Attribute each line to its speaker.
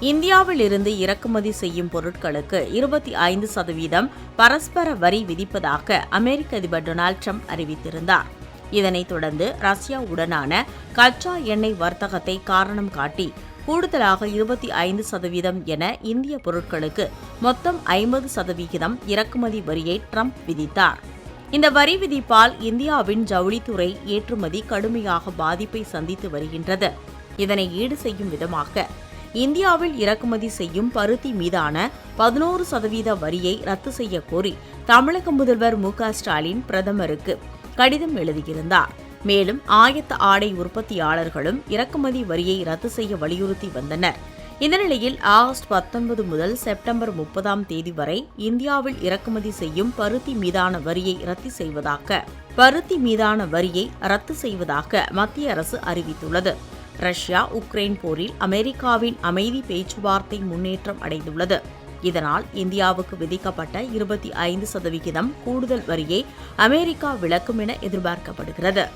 Speaker 1: இந்தியாவில் இருந்து இறக்குமதி செய்யும் பொருட்களுக்கு 25% பரஸ்பர வரி விதிப்பதாக அமெரிக்க அதிபர் டொனால்டு டிரம்ப் அறிவித்திருந்தார். இதனைத் தொடர்ந்து ரஷ்யாவுடனான கச்சா எண்ணெய் வர்த்தகத்தை காரணம் காட்டி கூடுதலாக 25% என இந்திய பொருட்களுக்கு மொத்தம் 50% இறக்குமதி வரியை டிரம்ப் விதித்தார். இந்த வரி விதிப்பால் இந்தியாவின் ஜவுளித்துறை ஏற்றுமதி கடுமையாக பாதிப்பை சந்தித்து வருகின்றது. இதனை ஈடு செய்யும் விதமாக இந்தியாவில் இறக்குமதி செய்யும் பருத்தி மீதான 11% வரியை ரத்து செய்ய கோரி தமிழக முதல்வர் மு.க.ஸ்டாலின் பிரதமருக்கு கடிதம் எழுதியிருந்தார். மேலும் ஆயத்த ஆடை உற்பத்தியாளர்களும் இறக்குமதி வரியை ரத்து செய்ய வலியுறுத்தி வந்தனர். இந்த நிலையில் ஆகஸ்ட் 19 முதல் செப்டம்பர் 30 தேதி வரை இந்தியாவில் இறக்குமதி செய்யும் பருத்தி மீதான வரியை ரத்து செய்வதாக மத்திய அரசு அறிவித்துள்ளது. ரஷ்யா உக்ரைன் போரில் அமெரிக்காவின் அமைதி பேச்சுவார்த்தை முன்னேற்றம் அடைந்துள்ளது. இதனால் இந்தியாவுக்கு விதிக்கப்பட்ட 25% கூடுதல் வரியை அமெரிக்கா விலக்கும் என எதிர்பார்க்கப்படுகிறது.